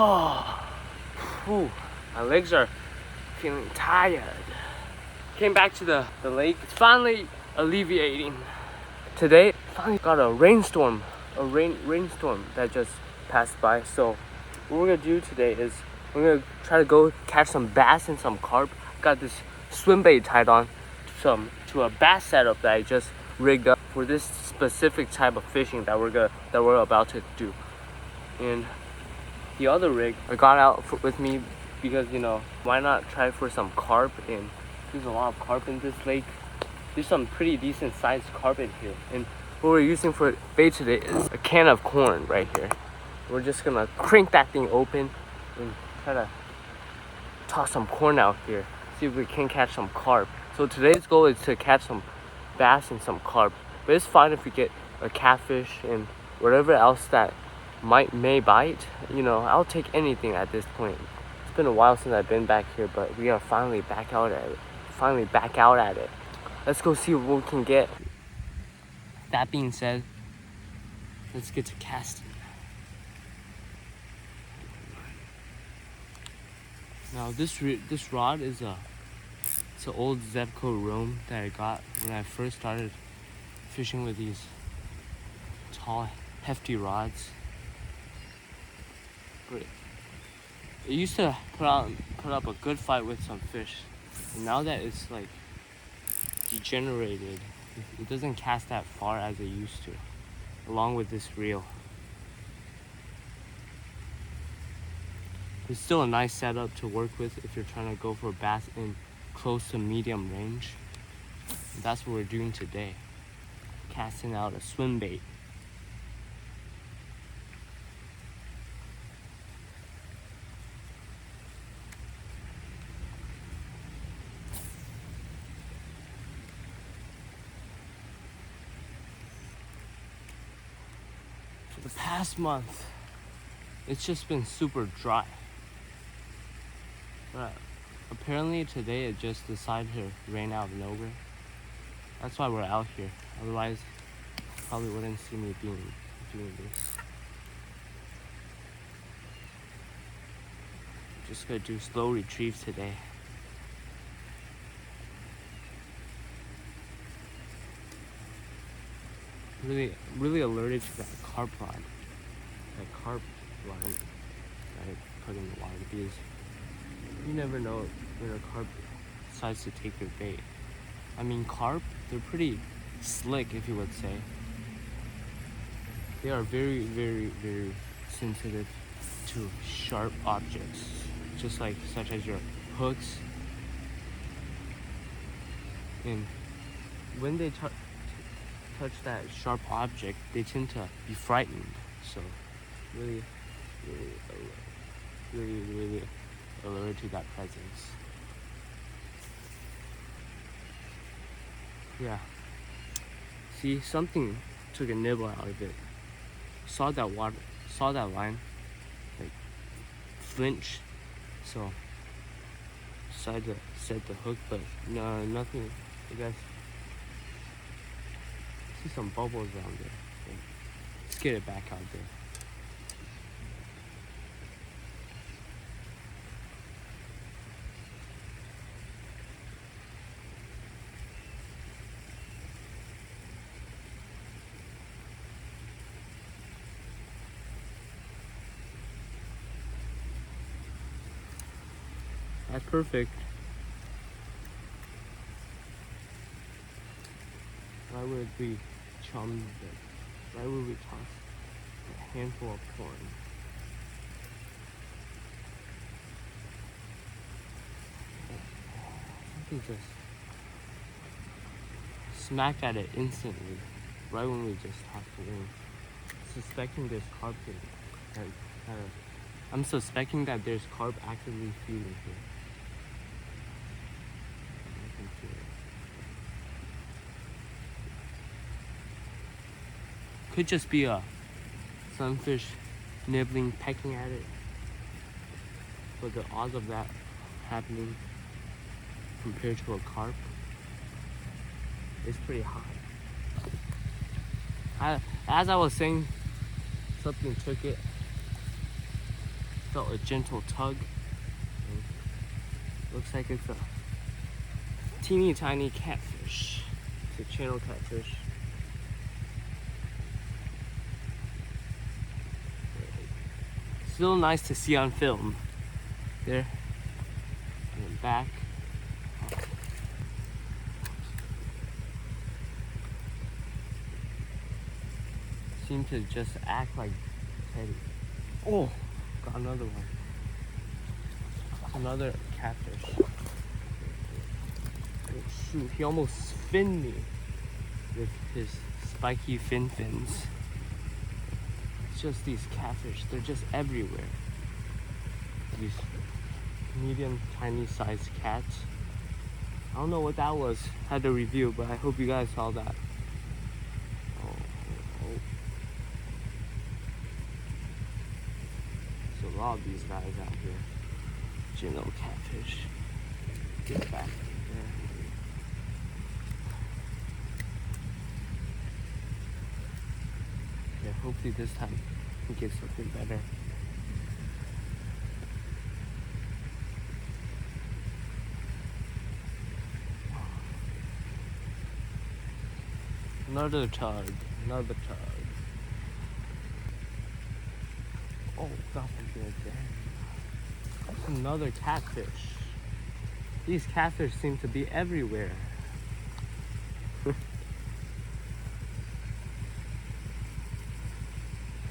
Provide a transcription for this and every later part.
Oh, whew, my legs are feeling tired. Came back to the lake. It's finally alleviating. Today, finally got a rainstorm. A rainstorm that just passed by. So what we're gonna do today is we're gonna try to go catch some bass and some carp. Got this swim bait tied on to a bass setup that I just rigged up for this specific type of fishing that we're about to do. And the other rig I got out with me because, you know, why not try for some carp? And there's a lot of carp in this lake. There's some pretty decent sized carp in here. And what we're using for bait today is a can of corn right here. We're just gonna crank that thing open and try to toss some corn out here. See if we can catch some carp. So today's goal is to catch some bass and some carp. But it's fine if we get a catfish and whatever else that may bite. You know, I'll take anything at this point. It's been a while since I've been back here, but we are finally back out at it. Let's go see what we can get. That being said, let's get to casting. Now this rod is it's an old Zebco Roam that I got when I first started fishing with these tall, hefty rods. But it used to put up a good fight with some fish. And now that it's like degenerated, it doesn't cast that far as it used to, along with this reel. It's still a nice setup to work with if you're trying to go for bass in close to medium range. And that's what we're doing today, casting out a swim bait. For the past month, it's just been super dry. But apparently today it just decided to rain out of nowhere. That's why we're out here. Otherwise, you probably wouldn't see me doing this. I'm just gonna do slow retrieves today. Really alerted to that carp line. That carp line that I put in the water, because you never know when a carp decides to take your bait. I mean, carp, they're pretty slick, if you would say. They are very, very, very sensitive to sharp objects, just like such as your hooks. And when they touch that sharp object, they tend to be frightened. So really alert to that presence. Yeah. See, something took a nibble out of it. Saw that line, like flinch. So decided to set the hook, but no, nothing. I guess. See some bubbles around there. So let's get it back out there. That's perfect. Why would we chum it? Why would we toss a handful of corn? Something just smacked at it instantly, right when we just tossed it in. Suspecting there's carp in it. I'm suspecting that there's carp actively feeding here. Could just be a sunfish nibbling, pecking at it. But the odds of that happening compared to a carp is pretty high. As I was saying, something took it. Felt a gentle tug. And looks like it's a teeny tiny catfish. It's a channel catfish. Still nice to see on film. There. And then back. Seem to just act like Teddy. Oh, got another one. Another catfish. Oh, shoot, he almost finned me with his spiky fins. It's just these catfish, they're just everywhere. These medium, tiny sized cats. I don't know what that was, had to review, but I hope you guys saw that. A lot of these guys out here. General catfish. Get back there. Yeah, hopefully this time we get something better. Another tug. Oh, got something again. Another catfish. These catfish seem to be everywhere.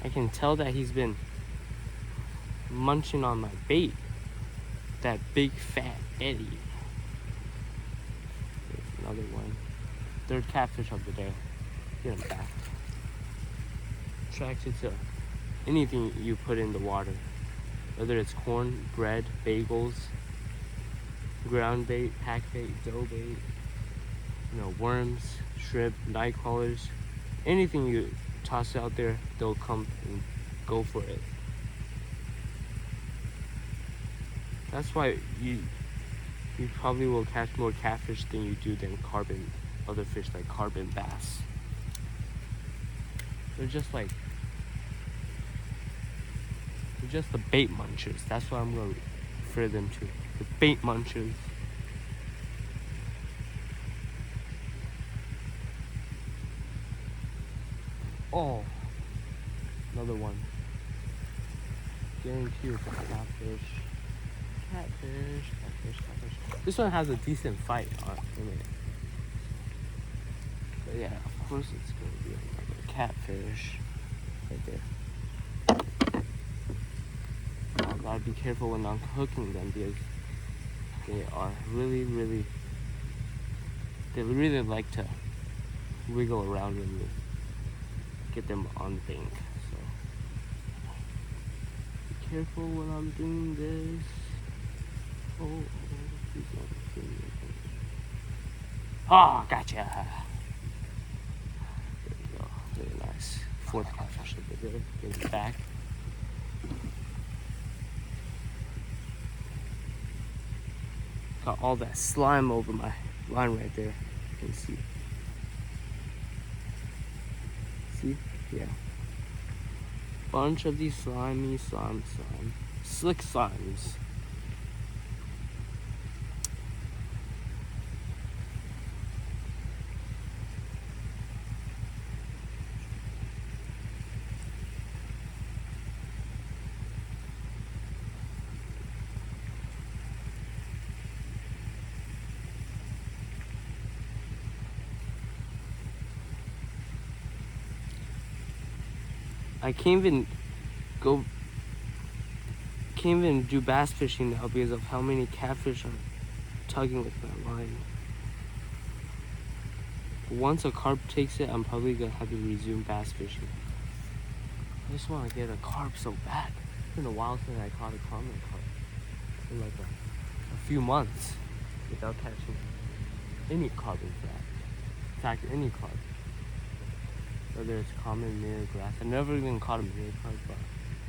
I can tell that he's been munching on my bait. That big fat Eddie. There's another one. Third catfish over there. Get him back. Attracted to anything you put in the water, whether it's corn, bread, bagels, ground bait, pack bait, dough bait, worms, shrimp, night crawlers, anything you toss out there, they'll come and go for it. That's why you probably will catch more catfish than you do than other fish like carp and bass. They're just the bait munchers. That's what I'm going to refer them to. The bait munchers. Oh, another one. Guarantee it's a catfish. Catfish. This one has a decent fight in it. But yeah, of course it's going to be another catfish right there. I gotta be careful when I'm hooking them because they are really like to wiggle around when you get them on the bank. So be careful when I'm doing this. Oh, gotcha. There you go. Very nice. Fourth catfish over there. Get it back. Got all that slime over my line right there. You can see. See? Yeah. Bunch of these slimy slime. Slick slimes. I can't even do bass fishing now because of how many catfish are tugging with my line. Once a carp takes it, I'm probably gonna have to resume bass fishing. I just want to get a carp so bad. It's been a while since I caught a common carp. In like a few months without catching any carp in fact, any carp. Whether it's common, mirror, grass. I've never even caught a mirror carp, but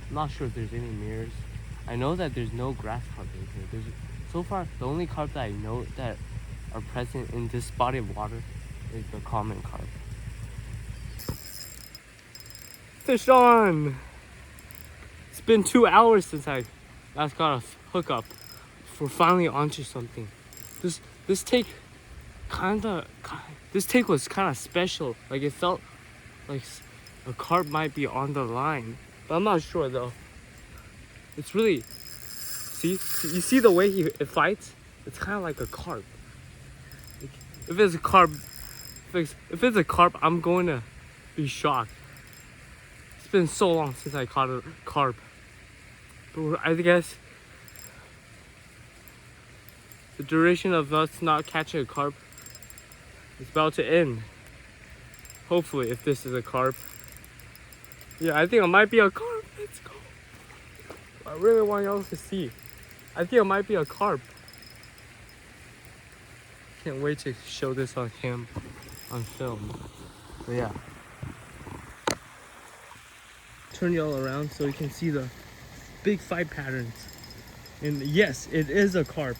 I'm not sure if there's any mirrors. I know that there's no grass carp in here. So far, the only carp that I know that are present in this body of water is the common carp. Fish on! It's been 2 hours since I last got a hookup. We're finally onto something. This take this take was kind of special. Like it felt like a carp might be on the line, but I'm not sure though. It's really, you see the way it fights? It's kind of like a carp. Like, if it's a carp, I'm going to be shocked. It's been so long since I caught a carp. But I guess the duration of us not catching a carp is about to end. Hopefully, if this is a carp. Yeah, I think it might be a carp. Let's go. I really want y'all to see. I think it might be a carp. Can't wait to show this on film. But yeah. Turn y'all around so you can see the big fight patterns. And yes, it is a carp.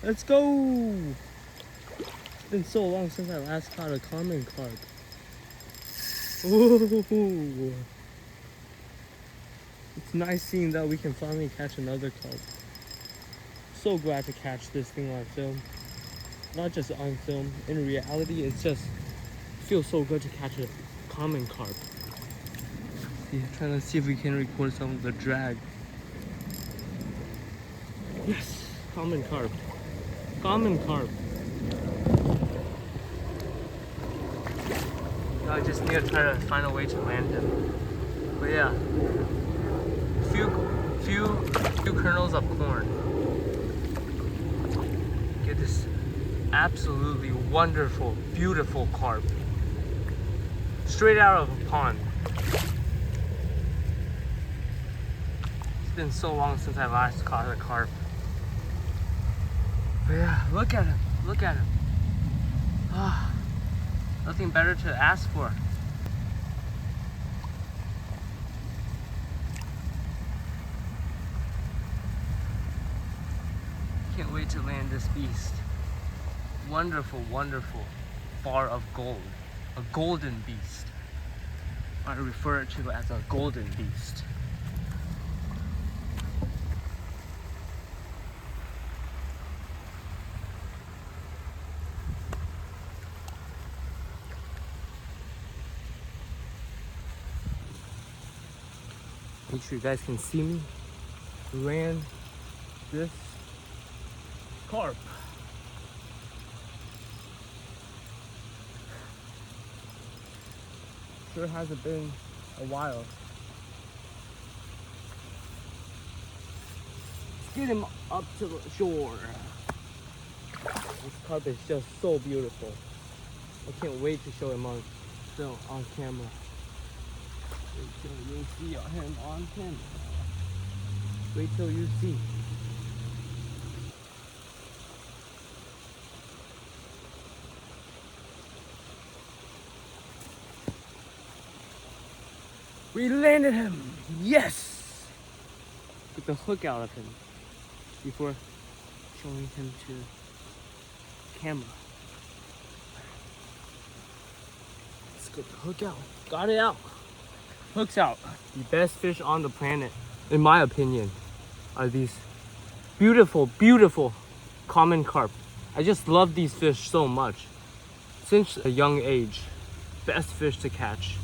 Let's go! It's been so long since I last caught a common carp. Ooh. It's nice seeing that we can finally catch another carp. So glad to catch this thing on film. Not just on film, in reality, it feels so good to catch a common carp. Trying to see if we can record some of the drag. Yes, common carp. Common carp. Now I just need to try to find a way to land him. But yeah, few kernels of corn. Get this absolutely wonderful, beautiful carp. Straight out of a pond. It's been so long since I last caught a carp. But yeah, look at him. Look at him. Ah, nothing better to ask for. Can't wait to land this beast. Wonderful, wonderful bar of gold. A golden beast. I refer to it as a golden beast. Make sure you guys can see me. Land this carp. Sure hasn't been a while. Let's get him up to the shore. This carp is just so beautiful. I can't wait to show him on camera. Wait till you see him on camera. Wait till you see. We landed him! Yes! Get the hook out of him before showing him to camera. Let's get the hook out. Got it out. Hook's out. The best fish on the planet, in my opinion, are these beautiful, beautiful common carp. I just love these fish so much. Since a young age, best fish to catch.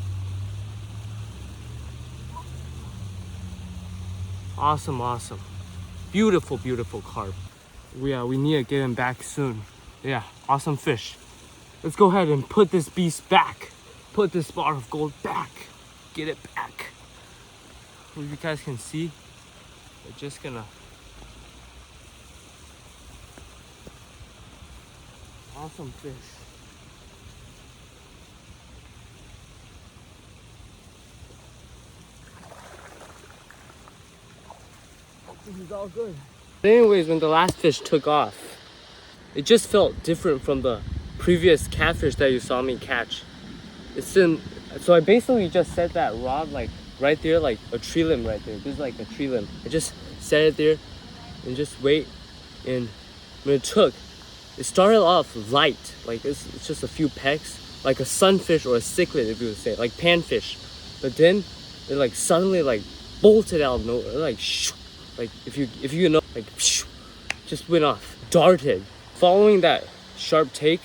Awesome, awesome. Beautiful, beautiful carp. Yeah, we need to get him back soon. Yeah, awesome fish. Let's go ahead and put this beast back. Put this bar of gold back. Get it back. Well, you guys can see, we're just gonna. Awesome fish. This is all good. Anyways, when the last fish took off, it just felt different from the previous catfish that you saw me catch. So I basically just set that rod like right there, like a tree limb right there. This is like a tree limb. I just set it there and just wait. And when it started off light, like it's just a few pecks, like a sunfish or a cichlid, if you would say, like panfish. But then it like suddenly like bolted out of nowhere, like shoo, like if you know, like just went off, darted. Following that sharp take,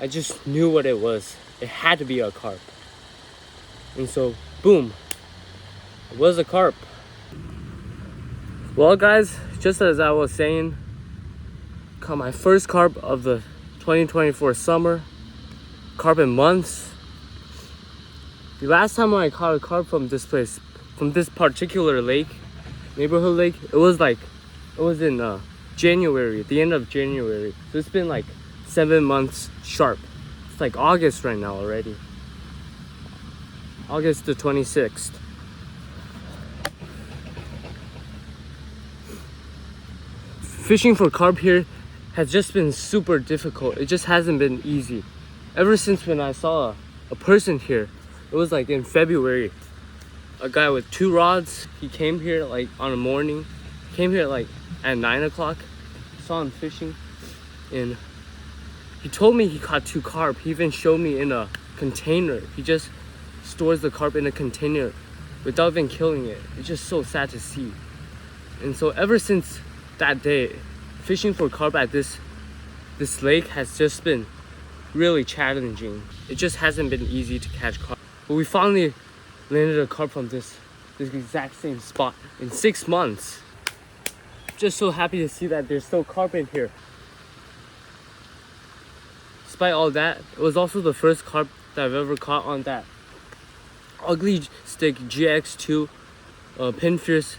I just knew what it was. It had to be a carp. And so, boom, it was a carp. Well, guys, just as I was saying, caught my first carp of the 2024 summer. Carp In Months. The last time I caught a carp from this place, from this particular lake, neighborhood lake, it was in January, at the end of January. So it's been like 7 months sharp. It's like August right now already. August the 26th. Fishing for carp here has just been super difficult. It just hasn't been easy. Ever since when I saw a person here, it was like in February. A guy with 2 rods, he came here like on a morning. Came here like at 9 o'clock. Saw him fishing. And he told me he caught 2 carp. He even showed me in a container. He just stores the carp in a container without even killing it. It's just so sad to see. And so ever since that day, fishing for carp at this lake has just been really challenging. It just hasn't been easy to catch carp. But we finally landed a carp from this exact same spot in 6 months. Just so happy to see that there's still carp in here. Despite all that, it was also the first carp that I've ever caught on that ugly stick GX2 Pinfierce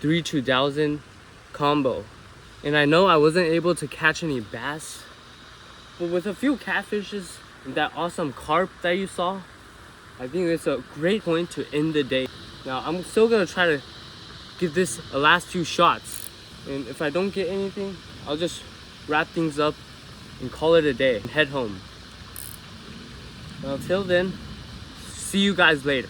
3-2000 combo. And I know I wasn't able to catch any bass, but with a few catfishes and that awesome carp that you saw, I think it's a great point to end the day. Now I'm still gonna try to give this a last few shots, and if I don't get anything, I'll just wrap things up and call it a day and head home. Until then, see you guys later.